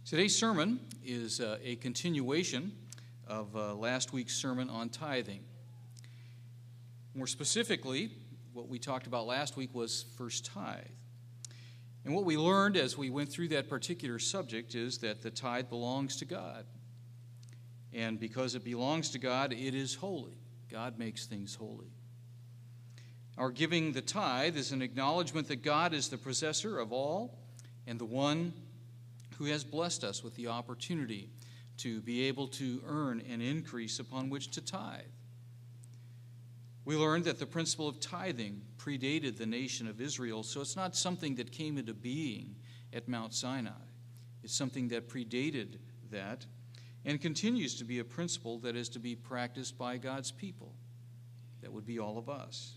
Today's sermon is a continuation of last week's sermon on tithing. More specifically, what we talked about last week was first tithe. And what we learned as we went through that particular subject is that the tithe belongs to God. And because it belongs to God, it is holy. God makes things holy. Our giving the tithe is an acknowledgement that God is the possessor of all and the one who has blessed us with the opportunity to be able to earn an increase upon which to tithe. We learned that the principle of tithing predated the nation of Israel, so it's not something that came into being at Mount Sinai. It's something that predated that and continues to be a principle that is to be practiced by God's people. That would be all of us.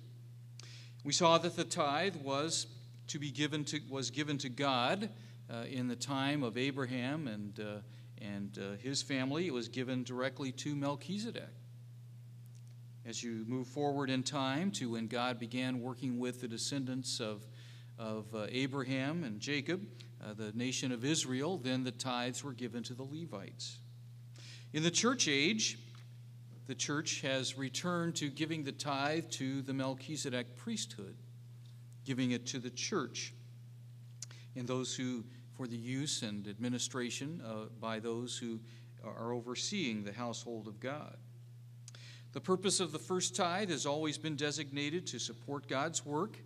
We saw that the tithe was given to God in the time of Abraham and his family. It was given directly to Melchizedek. As you move forward in time to when God began working with the descendants of Abraham and Jacob, the nation of Israel, then the tithes were given to the Levites. In the church age, the church has returned to giving the tithe to the Melchizedek priesthood, giving it to the church and those who, for the use and administration by those who are overseeing the household of God. The purpose of the first tithe has always been designated to support God's work,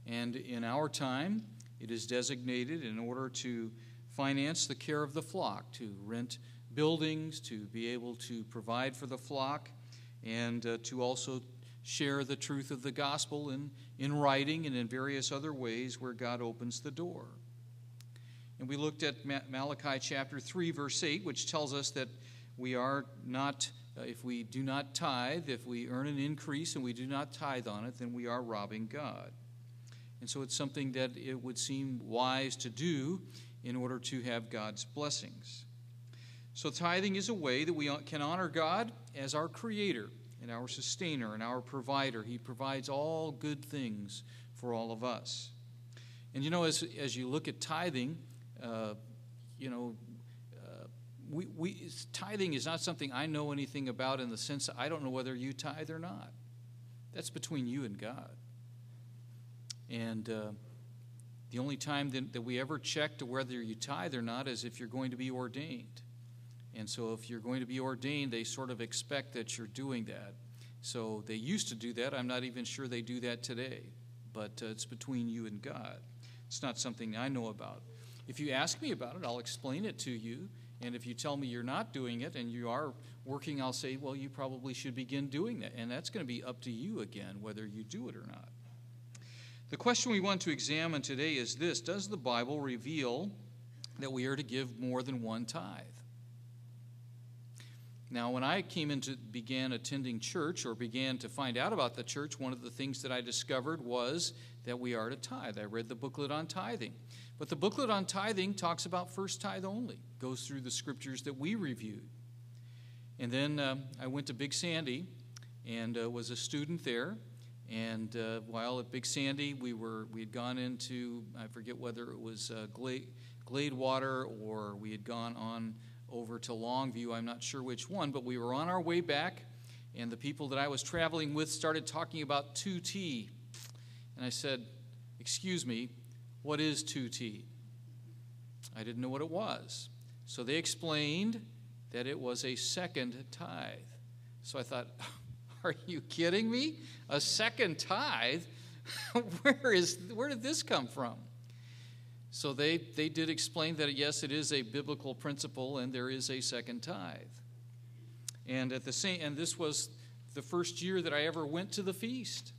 and in our time, it is designated in order to finance the care of the flock, to rent buildings, to be able to provide for the flock, and to also share the truth of the gospel in writing and in various other ways where God opens the door. And we looked at Malachi chapter 3, verse 8, which tells us that we are not, if we do not tithe, if we earn an increase and we do not tithe on it, then we are robbing God. And so it's something that it would seem wise to do in order to have God's blessings. So tithing is a way that we can honor God as our creator and our sustainer and our provider. He provides all good things for all of us. And you know, as you look at tithing, tithing is not something I know anything about in the sense that I don't know whether you tithe or not. That's between you and God. And the only time that we ever check to whether you tithe or not is if you're going to be ordained. And so if you're going to be ordained, they sort of expect that you're doing that. So they used to do that. I'm not even sure they do that today. But it's between you and God. It's not something I know about. If you ask me about it, I'll explain it to you. And if you tell me you're not doing it and you are working, I'll say, well, you probably should begin doing that. And that's going to be up to you again, whether you do it or not. The question we want to examine today is this: does the Bible reveal that we are to give more than one tithe? Now, when I began attending church or began to find out about the church, one of the things that I discovered was that we are to tithe. I read the booklet on tithing. But the booklet on tithing talks about first tithe only, goes through the scriptures that we reviewed. And then I went to Big Sandy and was a student there. And while at Big Sandy, we had gone into, I forget whether it was Gladewater or we had gone on over to Longview, I'm not sure which one, but we were on our way back, and the people that I was traveling with started talking about 2T. And I said, excuse me, what is 2T? I didn't know what it was. So they explained that it was a second tithe. So I thought, are you kidding me? A second tithe? Where did this come from? So they did explain that, yes, it is a biblical principle and there is a second tithe. And this was the first year that I ever went to the feast.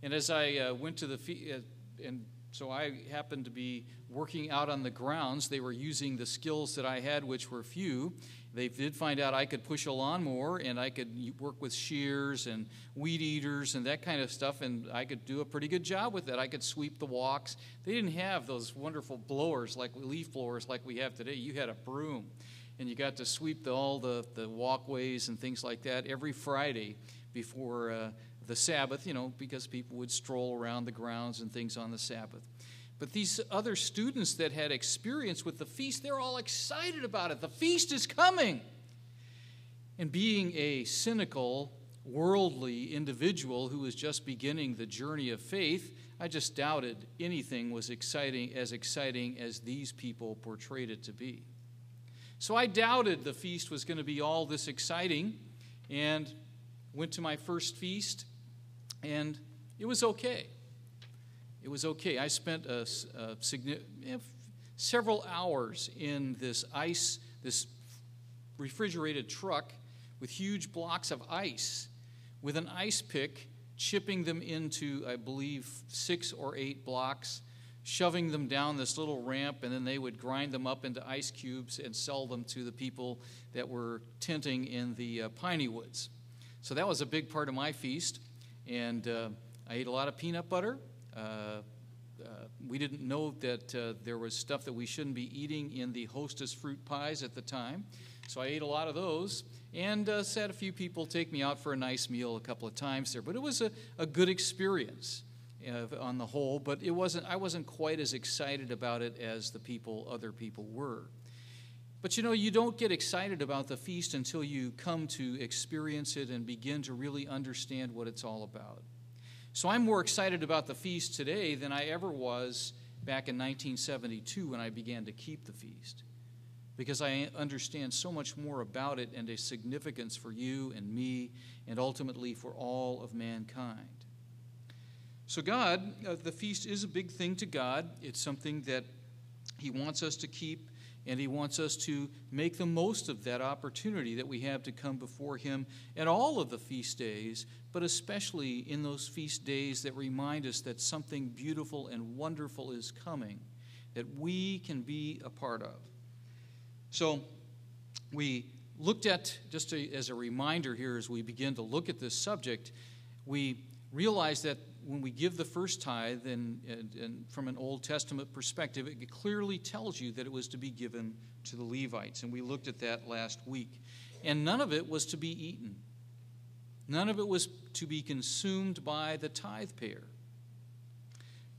And as I went to the feast, and so I happened to be working out on the grounds. They were using the skills that I had, which were few. They did find out I could push a lawnmower and I could work with shears and weed eaters and that kind of stuff, and I could do a pretty good job with that. I could sweep the walks. They didn't have those wonderful blowers, like leaf blowers like we have today. You had a broom, and you got to sweep all the walkways and things like that every Friday before the Sabbath, because people would stroll around the grounds and things on the Sabbath. But these other students that had experience with the feast, they're all excited about it. The feast is coming. And being a cynical, worldly individual who was just beginning the journey of faith, I just doubted anything was exciting as these people portrayed it to be. So I doubted the feast was going to be all this exciting, and went to my first feast, and it was okay. It was okay. I spent several hours in this refrigerated truck with huge blocks of ice, with an ice pick, chipping them into, I believe, 6 or 8 blocks, shoving them down this little ramp, and then they would grind them up into ice cubes and sell them to the people that were tenting in the piney woods. So that was a big part of my feast, and I ate a lot of peanut butter. We didn't know that there was stuff that we shouldn't be eating in the Hostess fruit pies at the time, so I ate a lot of those, and had a few people take me out for a nice meal a couple of times there. But it was a good experience on the whole, but I wasn't quite as excited about it as other people were. But you don't get excited about the feast until you come to experience it and begin to really understand what it's all about. So I'm more excited about the feast today than I ever was back in 1972 when I began to keep the feast, because I understand so much more about it and its significance for you and me and ultimately for all of mankind. So the feast is a big thing to God. It's something that He wants us to keep, and He wants us to make the most of that opportunity that we have to come before Him at all of the feast days, but especially in those feast days that remind us that something beautiful and wonderful is coming that we can be a part of. So we looked at, just as a reminder here as we begin to look at this subject, we realize that when we give the first tithe, and from an Old Testament perspective, it clearly tells you that it was to be given to the Levites. And we looked at that last week. And none of it was to be eaten. None of it was to be consumed by the tithe payer.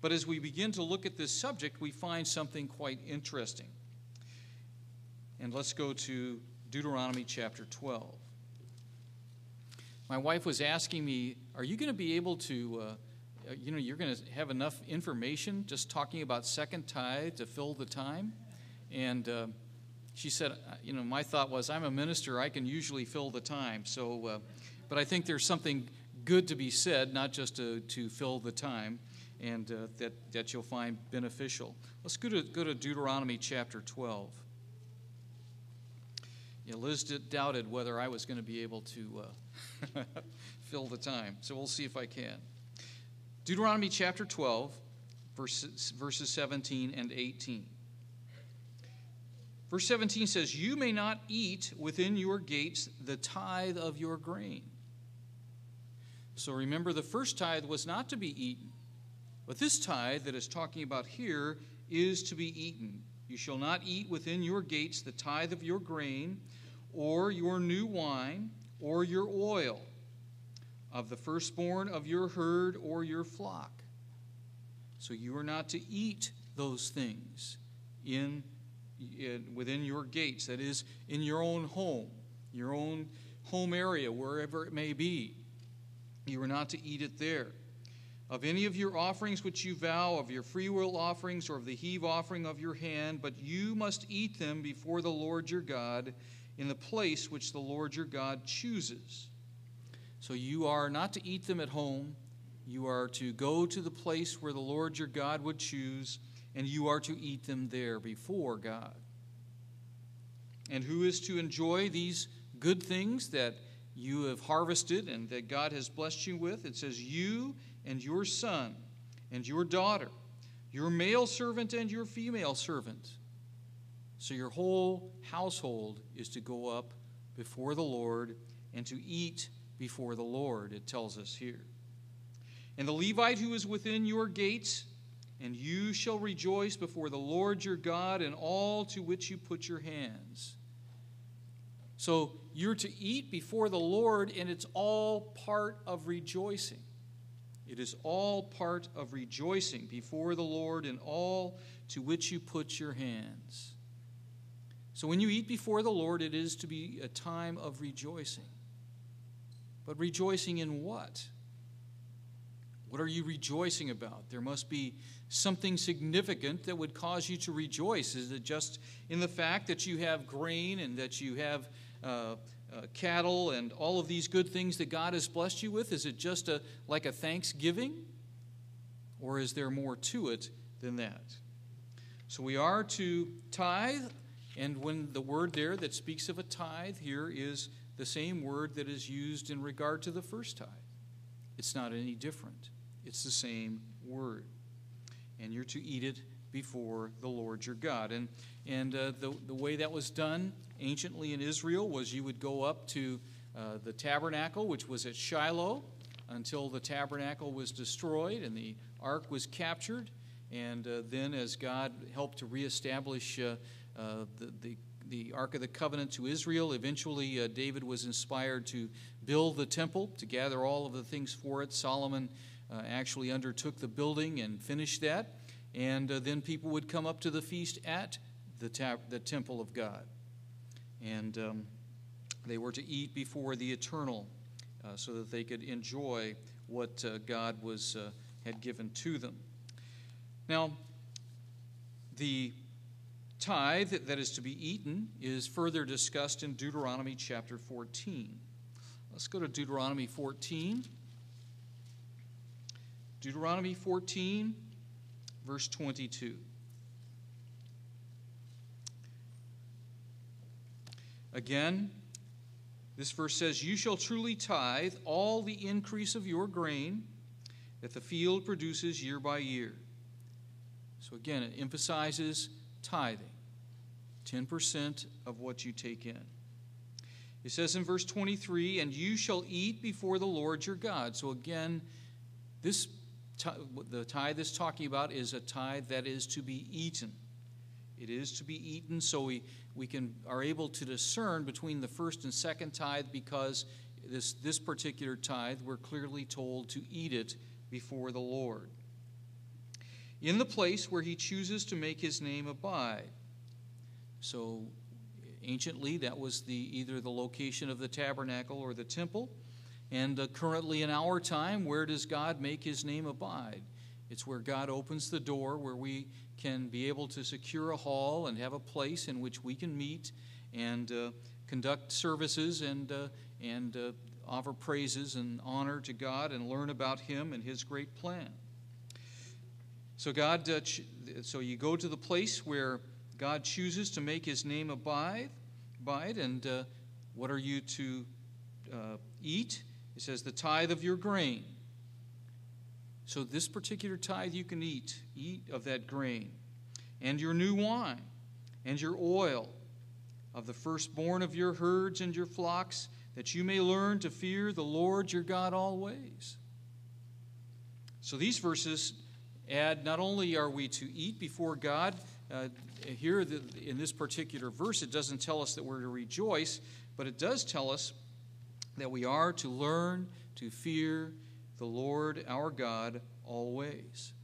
But as we begin to look at this subject, we find something quite interesting. And let's go to Deuteronomy chapter 12. My wife was asking me, are you going to be able to, you're going to have enough information just talking about second tithe to fill the time? And she said, my thought was, I'm a minister, I can usually fill the time. So, but I think there's something good to be said, not just to fill the time, and that you'll find beneficial. Let's go to Deuteronomy chapter 12. Liz doubted whether I was going to be able to fill the time, so we'll see if I can. Deuteronomy chapter 12, verses 17 and 18. Verse 17 says, "You may not eat within your gates the tithe of your grain." So remember, the first tithe was not to be eaten, but this tithe that is talking about here is to be eaten. You shall not eat within your gates the tithe of your grain, or your new wine, or your oil, of the firstborn of your herd or your flock. So you are not to eat those things within your gates, that is, in your own home area, wherever it may be. You are not to eat it there. Of any of your offerings which you vow, of your freewill offerings, or of the heave offering of your hand, but you must eat them before the Lord your God in the place which the Lord your God chooses. So you are not to eat them at home. You are to go to the place where the Lord your God would choose, and you are to eat them there before God. And who is to enjoy these good things that you have harvested and that God has blessed you with? It says, you and your son and your daughter, your male servant and your female servant. So your whole household is to go up before the Lord and to eat before the Lord, it tells us here. And the Levite who is within your gates, and you shall rejoice before the Lord your God in all to which you put your hands. So you're to eat before the Lord, and it's all part of rejoicing. It is all part of rejoicing before the Lord in all to which you put your hands. So when you eat before the Lord, it is to be a time of rejoicing. But rejoicing in what? What are you rejoicing about? There must be something significant that would cause you to rejoice. Is it just in the fact that you have grain and that you have cattle and all of these good things that God has blessed you with? Is it just like a thanksgiving? Or is there more to it than that? So we are to tithe, and when the word there that speaks of a tithe here is the same word that is used in regard to the first tithe. It's not any different. It's the same word. And you're to eat it before the Lord your God. And the way that was done anciently in Israel was you would go up to the tabernacle, which was at Shiloh, until the tabernacle was destroyed and the ark was captured. And then as God helped to reestablish the Ark of the Covenant to Israel, eventually David was inspired to build the temple, to gather all of the things for it. Solomon actually undertook the building and finished that. And then people would come up to the feast at the temple of God. And they were to eat before the eternal so that they could enjoy what God had given to them. Now, the tithe that is to be eaten is further discussed in Deuteronomy chapter 14. Let's go to Deuteronomy 14. Deuteronomy 14, verse 22. Again, this verse says, "You shall truly tithe all the increase of your grain that the field produces year by year." So again, it emphasizes tithing, 10% of what you take in. It says in verse 23, "And you shall eat before the Lord your God." So again, the tithe is talking about is a tithe that is to be eaten. It is to be eaten, so we are able to discern between the first and second tithe, because this particular tithe, we're clearly told to eat it before the Lord, in the place where he chooses to make his name abide. So anciently, that was either the location of the tabernacle or the temple. And currently in our time, where does God make his name abide? It's where God opens the door, where we can be able to secure a hall and have a place in which we can meet and conduct services and offer praises and honor to God and learn about him and his great plan. So so you go to the place where God chooses to make his name abide, and what are you to eat? It says the tithe of your grain. So this particular tithe you can eat of that grain, and your new wine, and your oil, of the firstborn of your herds and your flocks, that you may learn to fear the Lord your God always. So these verses add, not only are we to eat before God, here in this particular verse it doesn't tell us that we're to rejoice, but it does tell us that we are to learn to fear the Lord our God always.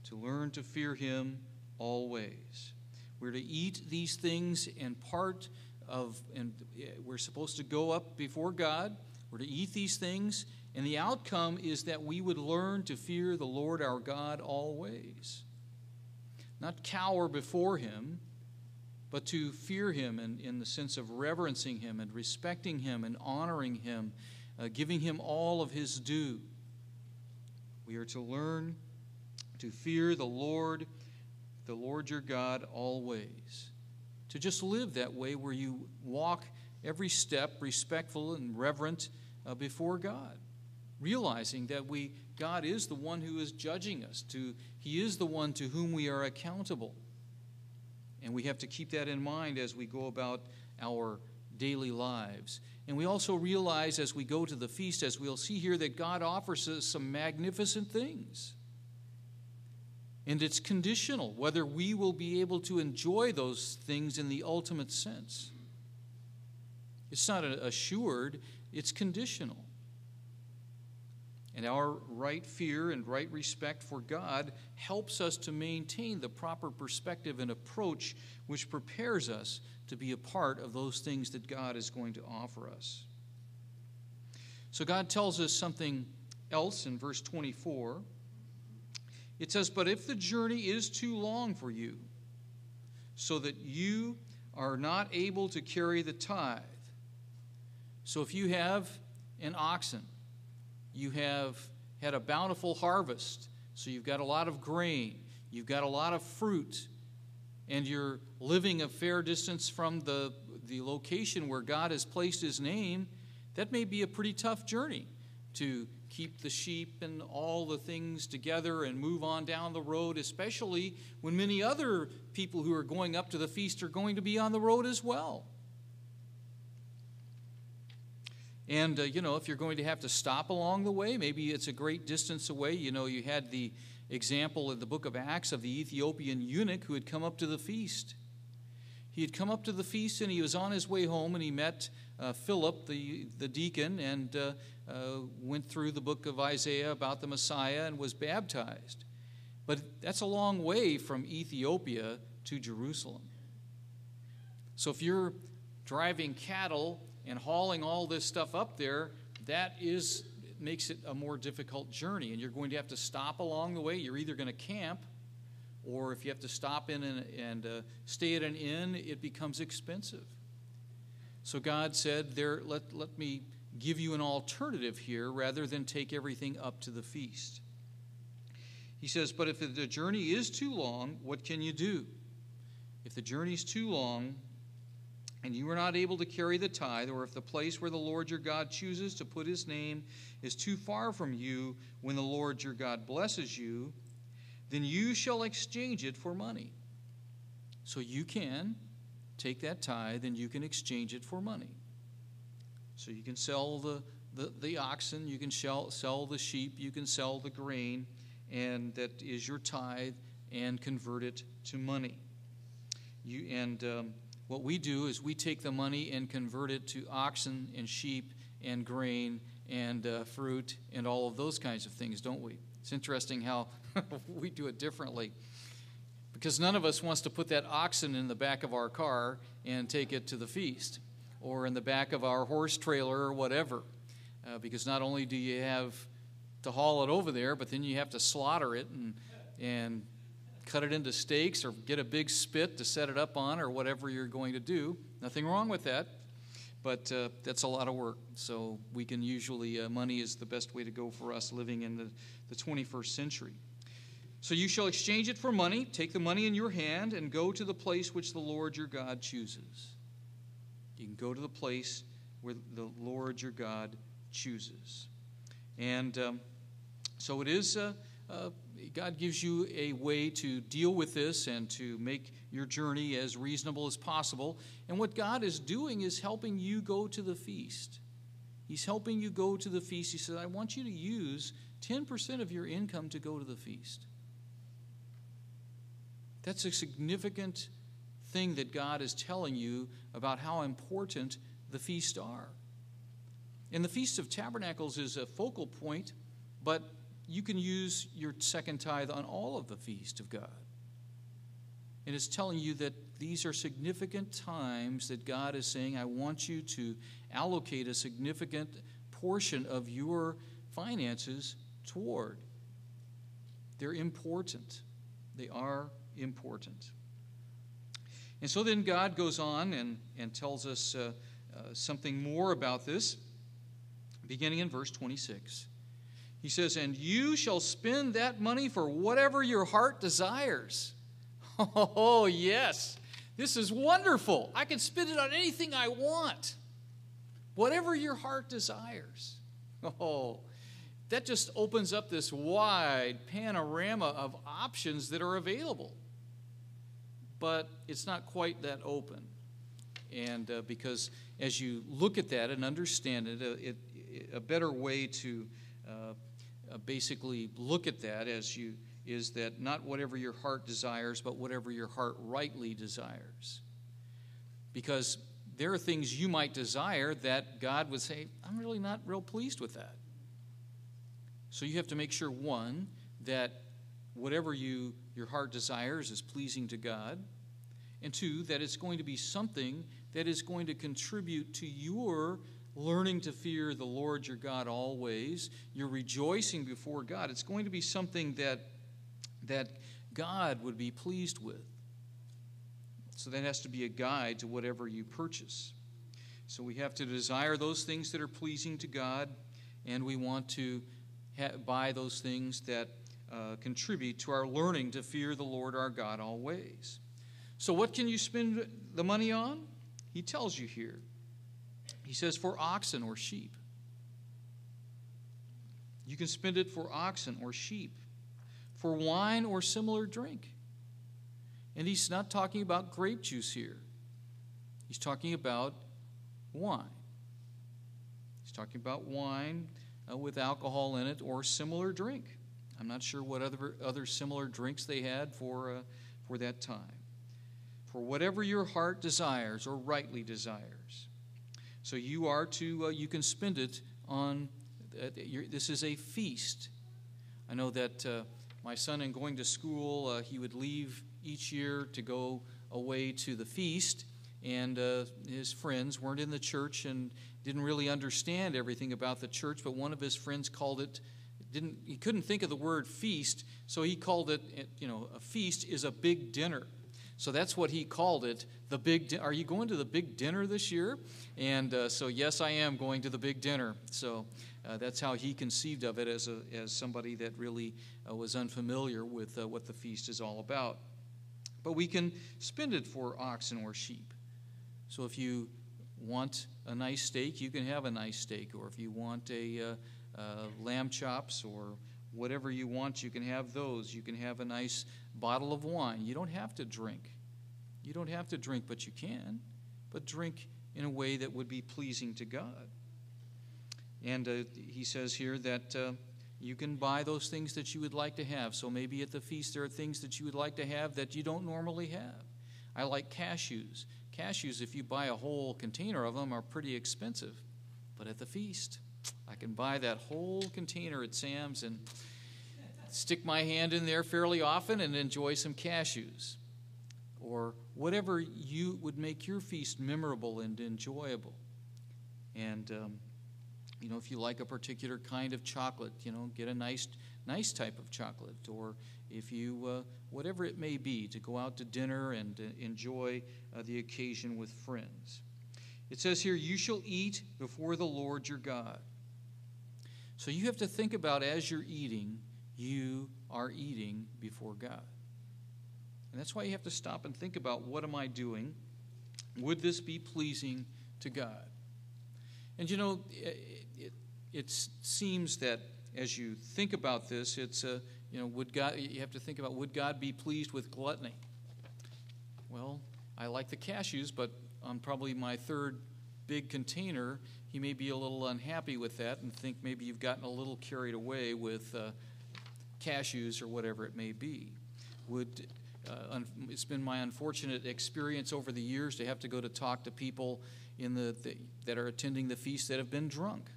To learn to fear him always. We're to eat these things, and we're supposed to go up before God. We're to eat these things, and the outcome is that we would learn to fear the Lord our God always. Not cower before him, but to fear him in the sense of reverencing him and respecting him and honoring him, giving him all of his due. We are to learn to fear the Lord your God always. To just live that way, where you walk every step respectful and reverent before God, realizing that God is the one who is judging us. He is the one to whom we are accountable. And we have to keep that in mind as we go about our daily lives. And we also realize as we go to the feast, as we'll see here, that God offers us some magnificent things. And it's conditional whether we will be able to enjoy those things in the ultimate sense. It's not assured, it's conditional. And our right fear and right respect for God helps us to maintain the proper perspective and approach which prepares us to be a part of those things that God is going to offer us. So God tells us something else in verse 24. It says, "But if the journey is too long for you, so that you are not able to carry the tithe." So if you have an oxen, you have had a bountiful harvest, so you've got a lot of grain, you've got a lot of fruit, and you're living a fair distance from the location where God has placed his name, that may be a pretty tough journey to keep the sheep and all the things together and move on down the road, especially when many other people who are going up to the feast are going to be on the road as well. And, if you're going to have to stop along the way, maybe it's a great distance away. You had the example in the book of Acts of the Ethiopian eunuch who had come up to the feast. He had come up to the feast and he was on his way home, and he met Philip, the deacon, and went through the book of Isaiah about the Messiah and was baptized. But that's a long way from Ethiopia to Jerusalem. So if you're driving cattle and hauling all this stuff up there, makes it a more difficult journey, and you're going to have to stop along the way. You're either going to camp, or if you have to stop in and stay at an inn, it becomes expensive. So God said, let me give you an alternative here rather than take everything up to the feast. He says, "But if the journey is too long, what can you do? If the journey is too long and you are not able to carry the tithe, or if the place where the Lord your God chooses to put his name is too far from you when the Lord your God blesses you, then you shall exchange it for money." So you can take that tithe and you can exchange it for money. So you can sell the oxen, you can sell the sheep, you can sell the grain, and that is your tithe, and convert it to money. What we do is we take the money and convert it to oxen and sheep and grain and fruit and all of those kinds of things, don't we? It's interesting how we do it differently, because none of us wants to put that oxen in the back of our car and take it to the feast, or in the back of our horse trailer or whatever, because not only do you have to haul it over there, but then you have to slaughter it and cut it into steaks, or get a big spit to set it up on, or whatever you're going to do. Nothing wrong with that, but that's a lot of work. So we can usually, money is the best way to go for us living in the 21st century. "So you shall exchange it for money, take the money in your hand, and go to the place which the Lord your God chooses." You can go to the place where the Lord your God chooses. And so it is... God gives you a way to deal with this and to make your journey as reasonable as possible. And what God is doing is helping you go to the feast. He's helping you go to the feast. He says, "I want you to use 10% of your income to go to the feast." That's a significant thing that God is telling you about how important the feasts are. And the Feast of Tabernacles is a focal point, but you can use your second tithe on all of the feast of God. And it's telling you that these are significant times that God is saying, I want you to allocate a significant portion of your finances toward. They're important. They are important. And so then God goes on and tells us something more about this, beginning in verse 26. He says, "And you shall spend that money for whatever your heart desires." Oh, yes. This is wonderful. I can spend it on anything I want. Whatever your heart desires. Oh, that just opens up this wide panorama of options that are available. But it's not quite that open. And because as you look at that and understand it, a better way to basically look at that is that not whatever your heart desires, but whatever your heart rightly desires. Because there are things you might desire that God would say, I'm really not real pleased with that. So you have to make sure, one, that whatever your heart desires is pleasing to God, and two, that it's going to be something that is going to contribute to your learning to fear the Lord your God always, your rejoicing before God. It's going to be something that God would be pleased with. So that has to be a guide to whatever you purchase. So we have to desire those things that are pleasing to God, and we want to buy those things that contribute to our learning to fear the Lord our God always. So what can you spend the money on? He tells you here. He says for oxen or sheep. You can spend it for oxen or sheep, for wine or similar drink. And he's not talking about grape juice here. He's talking about wine. He's talking about wine with alcohol in it or similar drink. I'm not sure what other similar drinks they had for that time. For whatever your heart desires or rightly desires. So you are to, you can spend it on, this is a feast. I know that my son, in going to school, he would leave each year to go away to the feast, and his friends weren't in the church and didn't really understand everything about the church, but one of his friends called it, he couldn't think of the word feast, so he called it, a feast is a big dinner. So that's what he called it, the big dinner. Are you going to the big dinner this year? And so yes, I am going to the big dinner. So that's how he conceived of it, as somebody that really was unfamiliar with what the feast is all about. But we can spend it for oxen or sheep. So if you want a nice steak, you can have a nice steak. Or if you want a lamb chops or whatever you want, you can have those. You can have a nice bottle of wine. You don't have to drink. You don't have to drink, but you can. But drink in a way that would be pleasing to God. And he says here that you can buy those things that you would like to have. So maybe at the feast there are things that you would like to have that you don't normally have. I like cashews. Cashews, if you buy a whole container of them, are pretty expensive. But at the feast, I can buy that whole container at Sam's and stick my hand in there fairly often and enjoy some cashews. Or whatever you would make your feast memorable and enjoyable. And, if you like a particular kind of chocolate, get a nice type of chocolate. Or if you, whatever it may be, to go out to dinner and enjoy the occasion with friends. It says here, you shall eat before the Lord your God. So you have to think about, as you're eating, you are eating before God. And that's why you have to stop and think about, what am I doing? Would this be pleasing to God? And it seems that as you think about this, it's you have to think about, would God be pleased with gluttony? Well, I like the cashews, but on probably my third big container, he may be a little unhappy with that and think maybe you've gotten a little carried away with cashews or whatever it may be. It's been my unfortunate experience over the years to have to go to talk to people that are attending the feast that have been drunk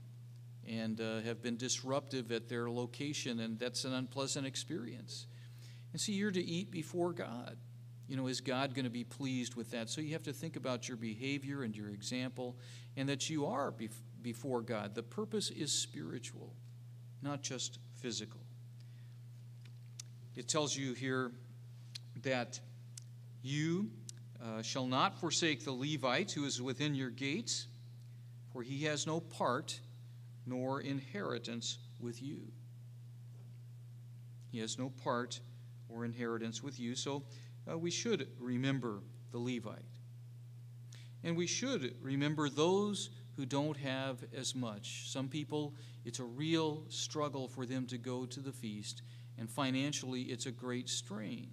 and have been disruptive at their location, and that's an unpleasant experience. And see, you're to eat before God. Is God going to be pleased with that? So you have to think about your behavior and your example, and that you are before God. The purpose is spiritual, not just physical. It tells you here that you shall not forsake the Levite who is within your gates, for he has no part nor inheritance with you. He has no part or inheritance with you. So we should remember the Levite. And we should remember those who don't have as much. Some people, it's a real struggle for them to go to the feast, and financially it's a great strain.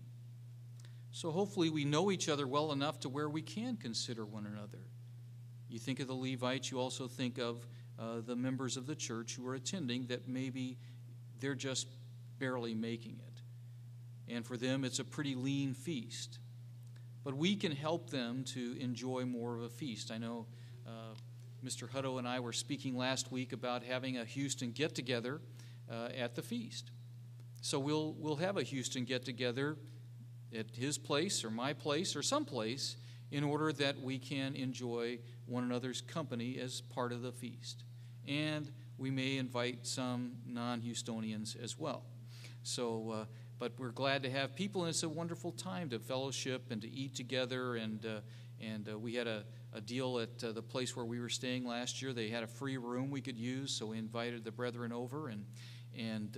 So hopefully we know each other well enough to where we can consider one another. You think of the Levites, you also think of the members of the church who are attending, that maybe they're just barely making it. And for them, it's a pretty lean feast. But we can help them to enjoy more of a feast. I know Mr. Hutto and I were speaking last week about having a Houston get-together at the feast. So we'll have a Houston get-together at his place or my place or someplace in order that we can enjoy one another's company as part of the feast. And we may invite some non-Houstonians as well. So, but we're glad to have people, and it's a wonderful time to fellowship and to eat together. And we had a deal at the place where we were staying last year. They had a free room we could use, so we invited the brethren over. And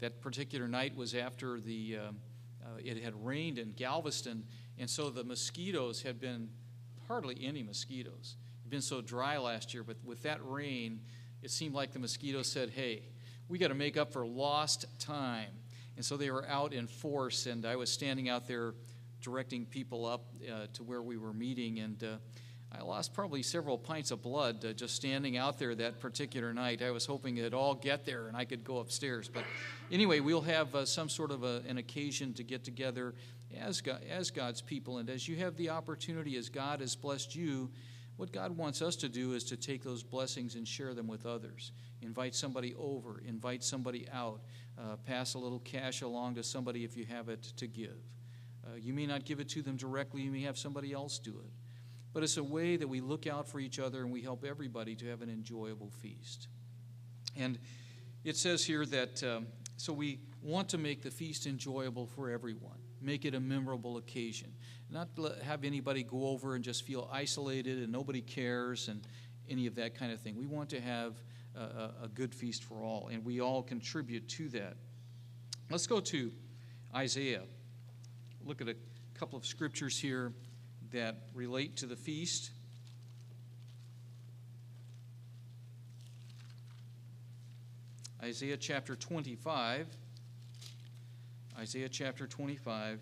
that particular night was after it had rained in Galveston, and so the mosquitoes had been hardly any mosquitoes. It had been so dry last year, but with that rain, it seemed like the mosquitoes said, hey, we got to make up for lost time. And so they were out in force, and I was standing out there directing people up to where we were meeting, and I lost probably several pints of blood just standing out there that particular night. I was hoping it'd all get there and I could go upstairs. But anyway, we'll have some sort of an occasion to get together as God's people, and as you have the opportunity, as God has blessed you, what God wants us to do is to take those blessings and share them with others. Invite somebody over, invite somebody out, pass a little cash along to somebody if you have it to give. You may not give it to them directly, you may have somebody else do it. But it's a way that we look out for each other and we help everybody to have an enjoyable feast. And it says here that, so we want to make the feast enjoyable for everyone. Make it a memorable occasion. Not have anybody go over and just feel isolated and nobody cares and any of that kind of thing. We want to have a good feast for all, and we all contribute to that. Let's go to Isaiah. Look at a couple of scriptures here that relate to the feast. Isaiah chapter 25. Isaiah chapter 25,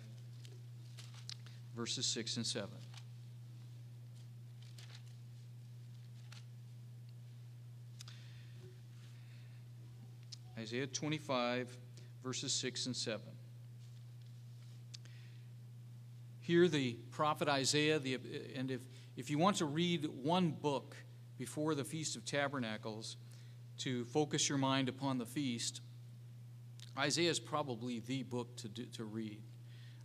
verses 6 and 7. Isaiah 25, verses 6 and 7. Here the prophet Isaiah, and if you want to read one book before the Feast of Tabernacles to focus your mind upon the feast, Isaiah is probably the book to read.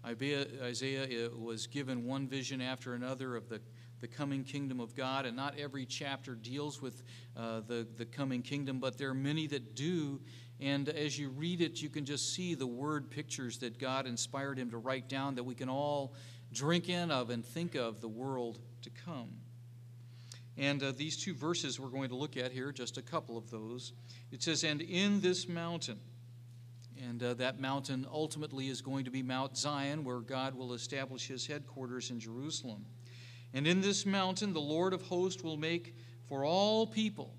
Isaiah was given one vision after another of the coming kingdom of God, and not every chapter deals with the coming kingdom, but there are many that do. And as you read it, you can just see the word pictures that God inspired him to write down that we can all drink in of and think of the world to come. And these two verses we're going to look at here, just a couple of those. It says, and in this mountain, and that mountain ultimately is going to be Mount Zion, where God will establish his headquarters in Jerusalem. And in this mountain, the Lord of hosts will make for all people.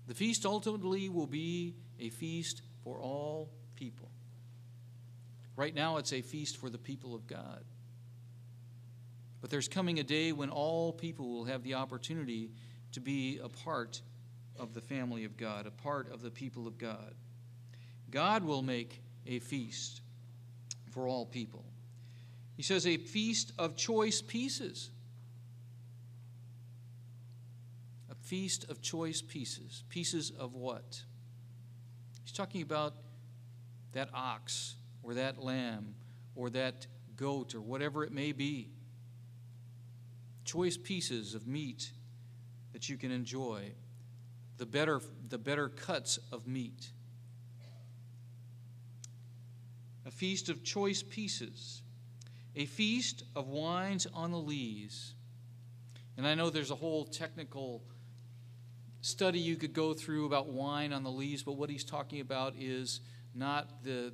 The feast ultimately will be a feast for all people. Right now, it's a feast for the people of God. But there's coming a day when all people will have the opportunity to be a part of the family of God, a part of the people of God. God will make a feast for all people. He says a feast of choice pieces. A feast of choice pieces. Pieces of what? He's talking about that ox or that lamb or that goat or whatever it may be. Choice pieces of meat that you can enjoy. The better cuts of meat. A feast of choice pieces. A feast of wines on the lees. And I know there's a whole technical study you could go through about wine on the lees, but what he's talking about is not the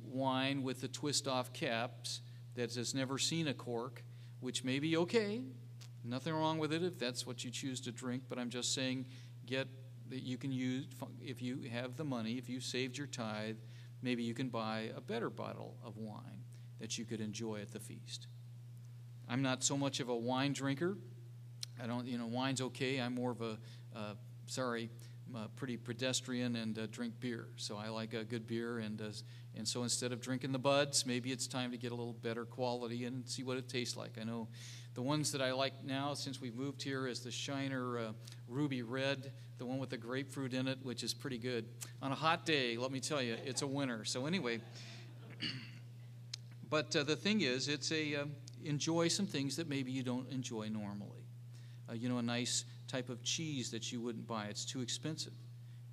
wine with the twist-off caps that has never seen a cork, which may be okay. Nothing wrong with it if that's what you choose to drink, but I'm just saying get that you can use, if you have the money, if you saved your tithe, maybe you can buy a better bottle of wine that you could enjoy at the feast. I'm not so much of a wine drinker. I don't, wine's okay. I'm more of a, pretty pedestrian and drink beer. So I like a good beer, and so instead of drinking the buds, maybe it's time to get a little better quality and see what it tastes like. I know the ones that I like now since we've moved here is the Shiner Ruby Red, the one with the grapefruit in it, which is pretty good. On a hot day, let me tell you, it's a winner. So anyway, but the thing is, it's enjoy some things that maybe you don't enjoy normally. A nice type of cheese that you wouldn't buy. It's too expensive.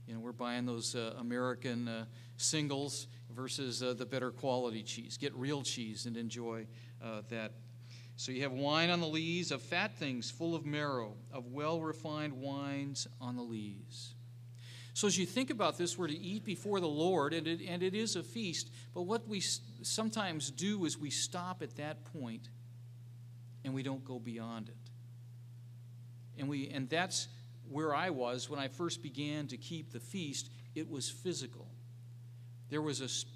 We're buying those American singles versus the better quality cheese. Get real cheese and enjoy that. So you have wine on the lees of fat things full of marrow, of well-refined wines on the lees. So as you think about this, we're to eat before the Lord, and it is a feast. But what we sometimes do is we stop at that point, and we don't go beyond it. And that's where I was when I first began to keep the feast. It was physical. There was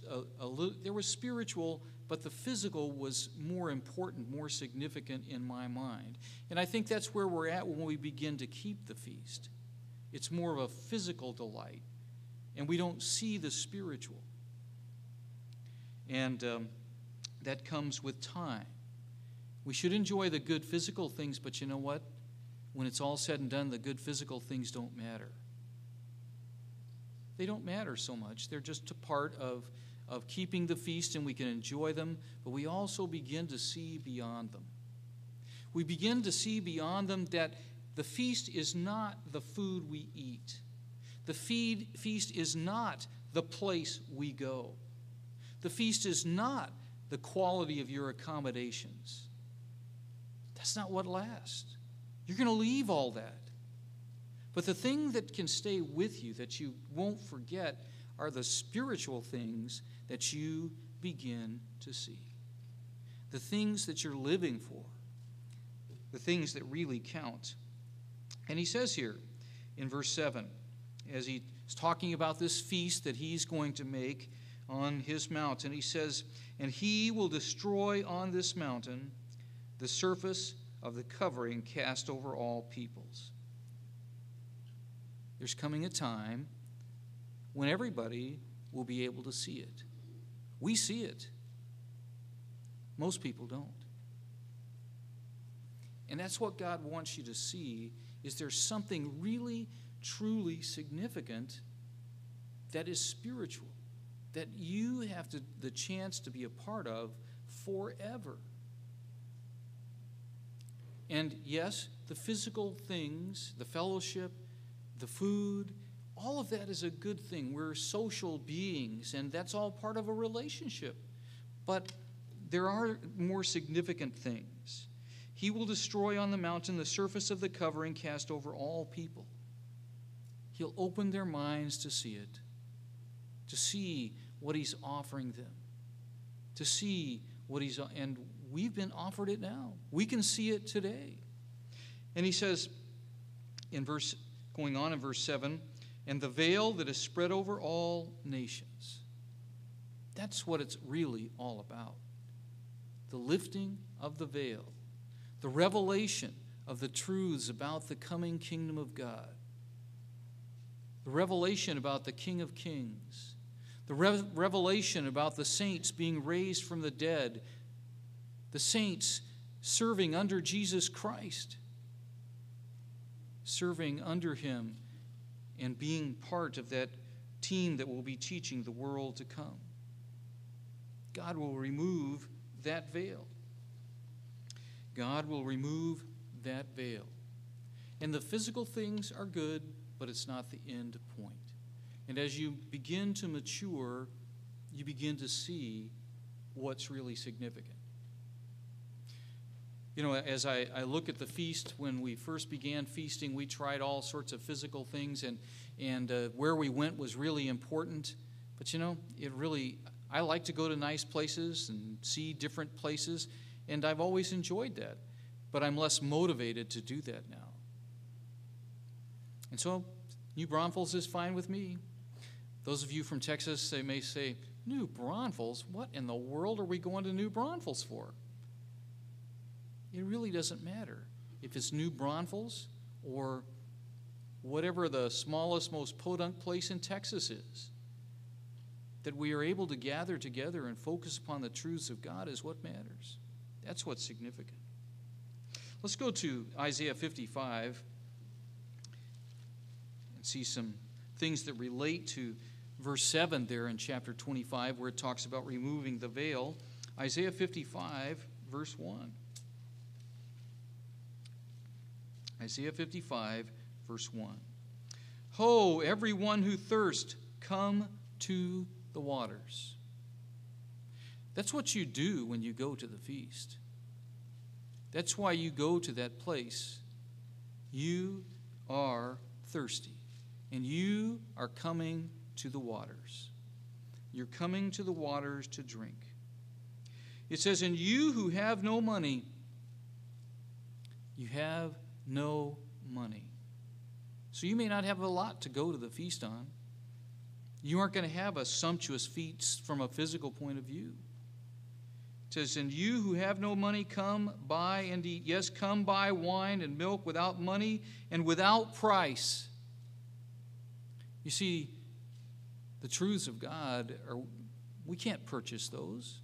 there was spiritual, but the physical was more important, more significant in my mind. And I think that's where we're at when we begin to keep the feast. It's more of a physical delight, and we don't see the spiritual. And that comes with time. We should enjoy the good physical things, but you know what? When it's all said and done, the good physical things don't matter. They don't matter so much. They're just a part of keeping the feast, and we can enjoy them, but we also begin to see beyond them. We begin to see beyond them that the feast is not the food we eat. The feast is not the place we go. The feast is not the quality of your accommodations. That's not what lasts. You're going to leave all that. But the thing that can stay with you, that you won't forget, are the spiritual things that you begin to see. The things that you're living for. The things that really count. And he says here in verse 7, as he's talking about this feast that he's going to make on his mountain, he says, "And he will destroy on this mountain the surface of the covering cast over all peoples." There's coming a time when everybody will be able to see it. We see it. Most people don't. And that's what God wants you to see, is there's something really, truly significant that is spiritual, that you have the chance to be a part of forever. And yes, the physical things, the fellowship, the food, all of that is a good thing. We're social beings, and that's all part of a relationship. But there are more significant things. He will destroy on the mountain the surface of the covering cast over all people. He'll open their minds to see it, to see what he's offering them, to see what and we've been offered it now. We can see it today. And he says, going on in verse 7, "And the veil that is spread over all nations." That's what it's really all about. The lifting of the veil, the revelation of the truths about the coming kingdom of God, the revelation about the King of Kings, the revelation about the saints being raised from the dead, the saints serving under Jesus Christ, serving under him and being part of that team that will be teaching the world to come. God will remove that veil. God will remove that veil. And the physical things are good, but it's not the end point. And as you begin to mature, you begin to see what's really significant. As I look at the feast, when we first began feasting, we tried all sorts of physical things, and where we went was really important. But I like to go to nice places and see different places, and I've always enjoyed that. But I'm less motivated to do that now. And so, New Braunfels is fine with me. Those of you from Texas, they may say, "New Braunfels? What in the world are we going to New Braunfels for?" It really doesn't matter if it's New Braunfels or whatever the smallest, most podunk place in Texas is. That we are able to gather together and focus upon the truths of God is what matters. That's what's significant. Let's go to Isaiah 55 and see some things that relate to verse 7 there in chapter 25, where it talks about removing the veil. Isaiah 55, verse 1. Isaiah 55, verse 1. Ho, everyone who thirsts, come to the waters. That's what you do when you go to the feast. That's why you go to that place. You are thirsty, and you are coming to the waters. You're coming to the waters to drink. It says, and you who have no money, you have no money. So you may not have a lot to go to the feast on. You aren't going to have a sumptuous feast from a physical point of view. It says, and you who have no money, come buy and eat. Yes, come buy wine and milk without money and without price. You see, the truths of God, we can't purchase those.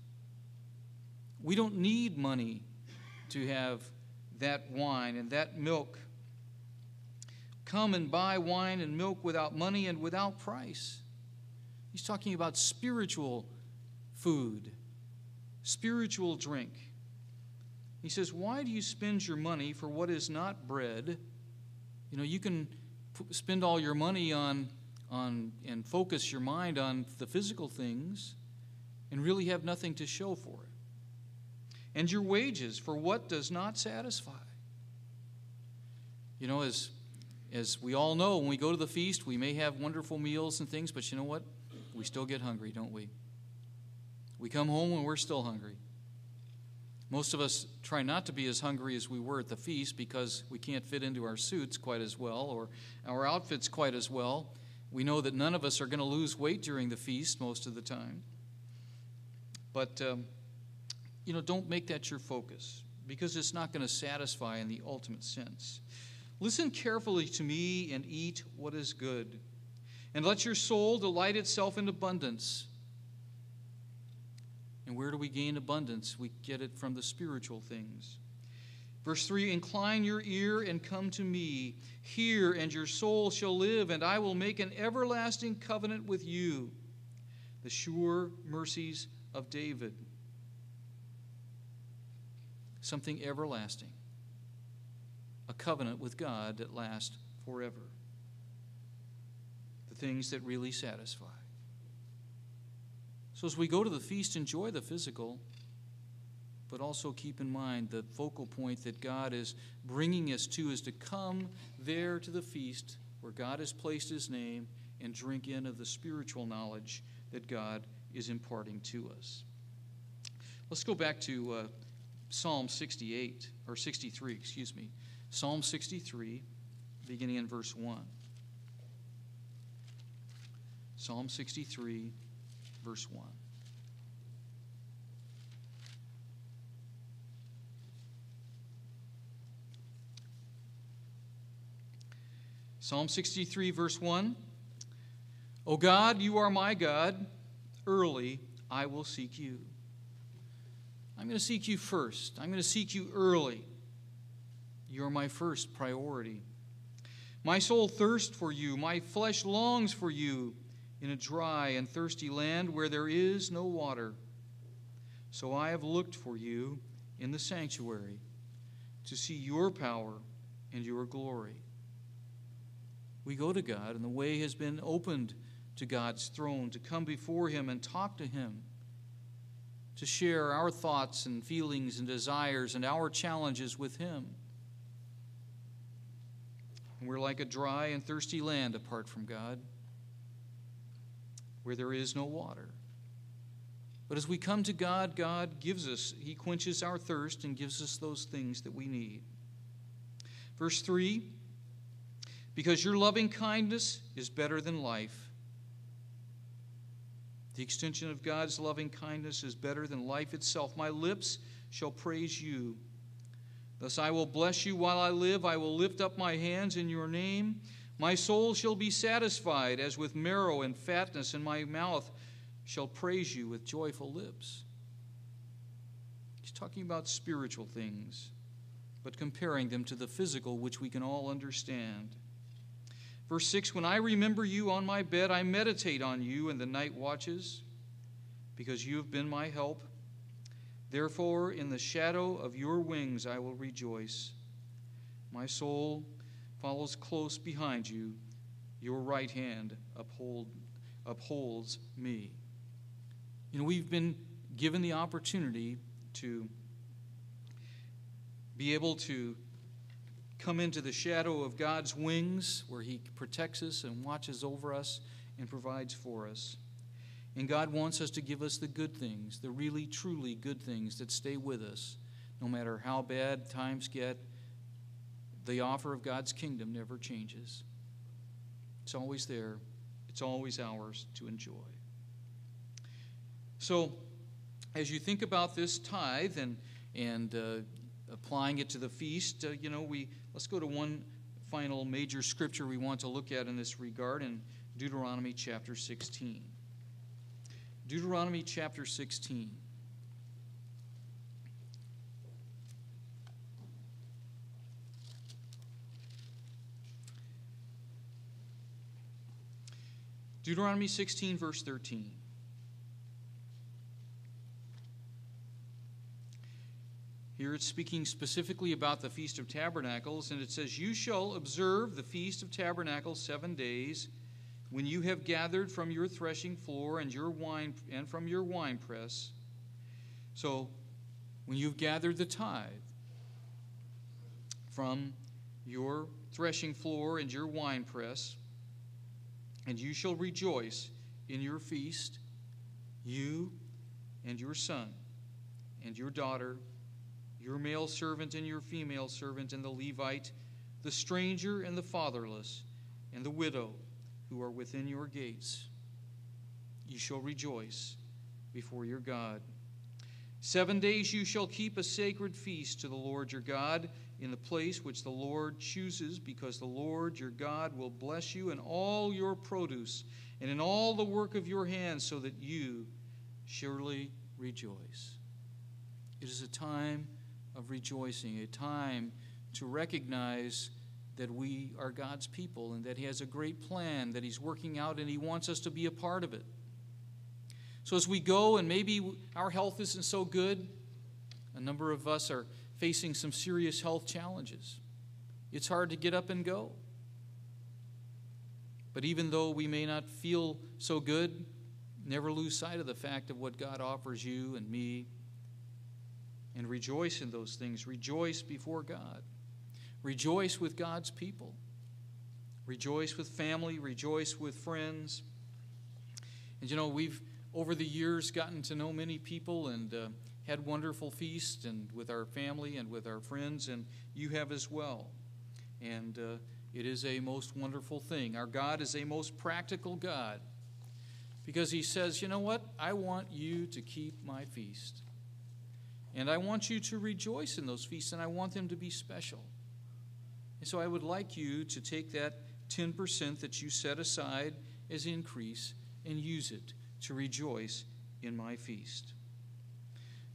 We don't need money to have that wine and that milk. Come and buy wine and milk without money and without price. He's talking about spiritual food, spiritual drink. He says, why do you spend your money for what is not bread? You know, you can spend all your money on and focus your mind on the physical things and really have nothing to show for it. And your wages for what does not satisfy. You know, as we all know, when we go to the feast, we may have wonderful meals and things, but you know what? We still get hungry, don't we? We come home and we're still hungry. Most of us try not to be as hungry as we were at the feast because we can't fit into our suits quite as well or our outfits quite as well. We know that none of us are going to lose weight during the feast most of the time. But, don't make that your focus because it's not going to satisfy in the ultimate sense. Listen carefully to me and eat what is good, and let your soul delight itself in abundance. And where do we gain abundance? We get it from the spiritual things. Verse 3, incline your ear and come to me. Hear, and your soul shall live, and I will make an everlasting covenant with you. The sure mercies of David. Something everlasting. A covenant with God that lasts forever. The things that really satisfy. So as we go to the feast, enjoy the physical, but also keep in mind the focal point that God is bringing us to is to come there to the feast where God has placed his name and drink in of the spiritual knowledge that God is imparting to us. Let's go back to Psalm 63. Psalm 63, beginning in verse 1. Psalm 63, verse 1. Psalm 63, verse 1. O God, you are my God. Early I will seek you. I'm going to seek you first. I'm going to seek you early. You're my first priority. My soul thirsts for you. My flesh longs for you in a dry and thirsty land where there is no water. So I have looked for you in the sanctuary to see your power and your glory. We go to God, and the way has been opened to God's throne to come before him and talk to him, to share our thoughts and feelings and desires and our challenges with him. And we're like a dry and thirsty land apart from God, where there is no water. But as we come to God, God gives us, he quenches our thirst and gives us those things that we need. Verse 3, because your loving kindness is better than life. The extension of God's loving kindness is better than life itself. My lips shall praise you. Thus I will bless you while I live. I will lift up my hands in your name. My soul shall be satisfied as with marrow and fatness, and my mouth shall praise you with joyful lips. He's talking about spiritual things, but comparing them to the physical, which we can all understand. Verse 6, when I remember you on my bed, I meditate on you in the night watches, because you have been my help. Therefore, in the shadow of your wings I will rejoice. My soul follows close behind you. Your right hand upholds me. You know, we've been given the opportunity to be able to come into the shadow of God's wings, where He protects us and watches over us and provides for us. And God wants us to give us the good things, the really, truly good things that stay with us. No matter how bad times get, the offer of God's kingdom never changes. It's always there. It's always ours to enjoy. So, as you think about this tithe and applying it to the feast, let's go to one final major scripture we want to look at in this regard in Deuteronomy chapter 16. Deuteronomy chapter 16. Deuteronomy 16, verse 13. Here it's speaking specifically about the Feast of Tabernacles, and it says, you shall observe the Feast of Tabernacles 7 days, when you have gathered from your threshing floor and from your winepress. So, when you've gathered the tithe from your threshing floor and your winepress, and you shall rejoice in your feast, you and your son and your daughter, your male servant and your female servant, and the Levite, the stranger and the fatherless, and the widow who are within your gates. You shall rejoice before your God. 7 days you shall keep a sacred feast to the Lord your God in the place which the Lord chooses, because the Lord your God will bless you in all your produce and in all the work of your hands, so that you surely rejoice. It is a time of rejoicing, a time to recognize that we are God's people and that He has a great plan that He's working out, and He wants us to be a part of it. So as we go, and maybe our health isn't so good, a number of us are facing some serious health challenges. It's hard to get up and go. But even though we may not feel so good, never lose sight of the fact of what God offers you and me, and rejoice in those things. Rejoice before God. Rejoice with God's people. Rejoice with family. Rejoice with friends. And we've over the years gotten to know many people and had wonderful feasts and with our family and with our friends, and you have as well. And it is a most wonderful thing. Our God is a most practical God, because He says, you know what? I want you to keep my feast. And I want you to rejoice in those feasts, and I want them to be special. And so I would like you to take that 10% that you set aside as increase and use it to rejoice in my feast.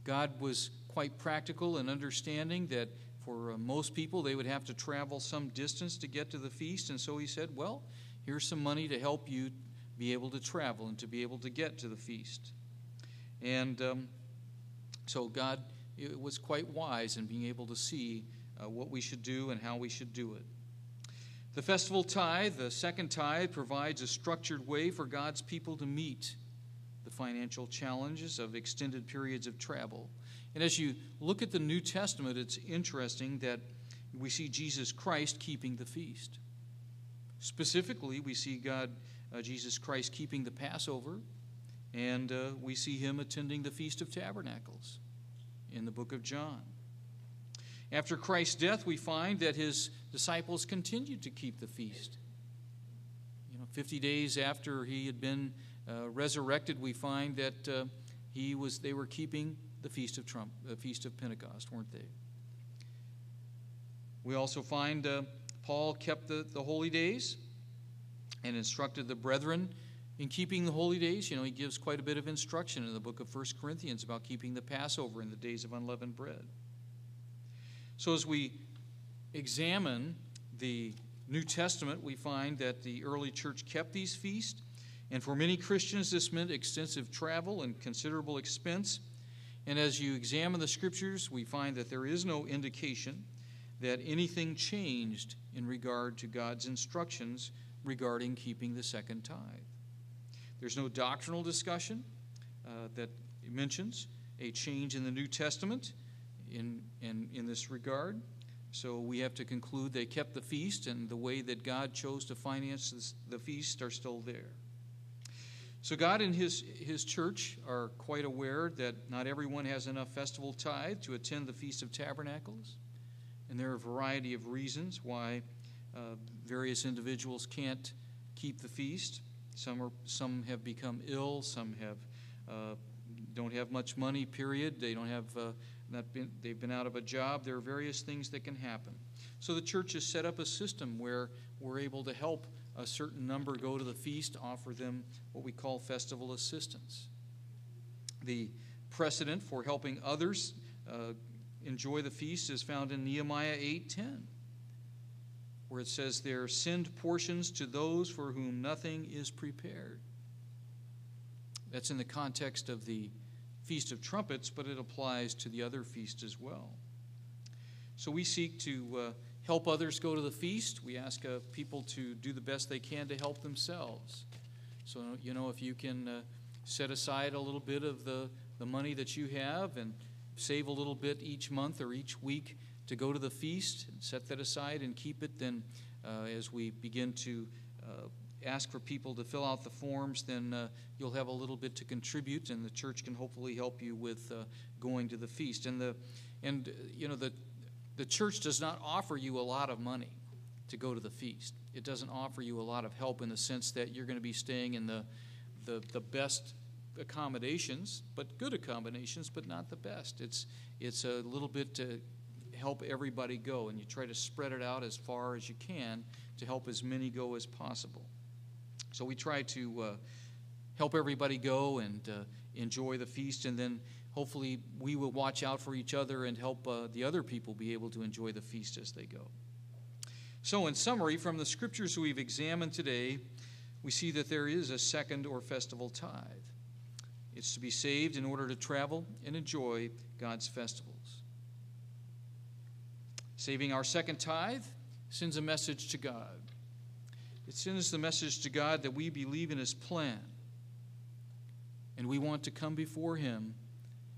God was quite practical and understanding that for most people they would have to travel some distance to get to the feast, and so He said, well, here's some money to help you be able to travel and to be able to get to the feast. And so God was quite wise in being able to see what we should do and how we should do it. The Festival Tithe, the second tithe, provides a structured way for God's people to meet the financial challenges of extended periods of travel. And as you look at the New Testament, it's interesting that we see Jesus Christ keeping the feast. Specifically, we see Jesus Christ keeping the Passover, and we see Him attending the Feast of Tabernacles in the book of John. After Christ's death, we find that His disciples continued to keep the feast. 50 days after He had been resurrected, we find that they were keeping the Feast of Pentecost, weren't they? We also find Paul kept the holy days. and instructed the brethren in keeping the holy days. He gives quite a bit of instruction in the book of 1 Corinthians about keeping the Passover in the days of unleavened bread. So as we examine the New Testament, we find that the early church kept these feasts, and for many Christians this meant extensive travel and considerable expense. And as you examine the Scriptures, we find that there is no indication that anything changed in regard to God's instructions regarding keeping the second tithe. There's no doctrinal discussion that mentions a change in the New Testament in this regard. So we have to conclude they kept the feast, and the way that God chose to finance the feast are still there. So God and his church are quite aware that not everyone has enough festival tithe to attend the Feast of Tabernacles. And there are a variety of reasons why various individuals can't keep the feast. Some have become ill. Some don't have much money. Period. They don't have they've been out of a job. There are various things that can happen. So the church has set up a system where we're able to help a certain number go to the feast, offer them what we call festival assistance. The precedent for helping others enjoy the feast is found in Nehemiah 8:10, where it says there, "Send portions to those for whom nothing is prepared." That's in the context of the Feast of Trumpets, but it applies to the other feasts as well. So we seek to help others go to the feast. We ask people to do the best they can to help themselves. So, if you can set aside a little bit of the money that you have and save a little bit each month or each week to go to the feast and set that aside and keep it, then as we begin to ask for people to fill out the forms, then you'll have a little bit to contribute, and the church can hopefully help you with going to the feast. The church does not offer you a lot of money to go to the feast. It doesn't offer you a lot of help in the sense that you're going to be staying in the best accommodations, but good accommodations, but not the best. It's a little bit to help everybody go, and you try to spread it out as far as you can to help as many go as possible. So we try to help everybody go and enjoy the feast, and then hopefully we will watch out for each other and help the other people be able to enjoy the feast as they go. So in summary, from the Scriptures we've examined today, we see that there is a second or festival tithe. It's to be saved in order to travel and enjoy God's festivals. Saving our second tithe sends a message to God. It sends the message to God that we believe in His plan, and we want to come before Him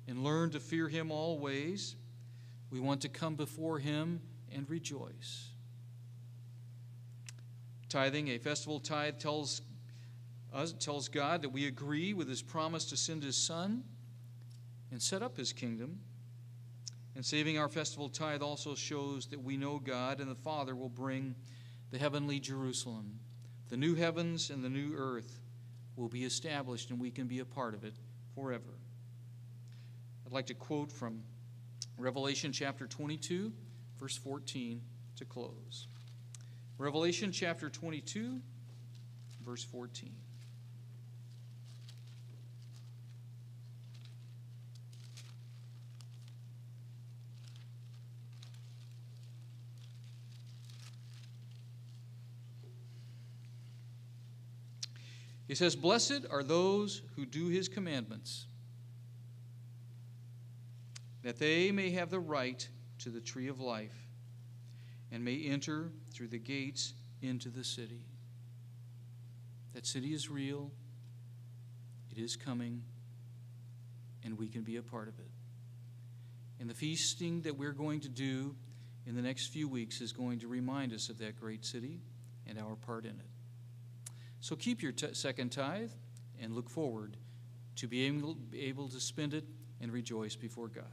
and learn to fear Him always. We want to come before Him and rejoice. Tithing, a festival tithe, tells God that we agree with His promise to send His Son and set up His kingdom. And saving our festival tithe also shows that we know God and the Father will bring the heavenly Jerusalem. The new heavens and the new earth will be established, and we can be a part of it forever. I'd like to quote from Revelation chapter 22, verse 14 to close. Revelation chapter 22, verse 14. He says, "Blessed are those who do His commandments, that they may have the right to the tree of life and may enter through the gates into the city." That city is real, it is coming, and we can be a part of it. And the feasting that we're going to do in the next few weeks is going to remind us of that great city and our part in it. So keep your second tithe and look forward to being able to spend it and rejoice before God.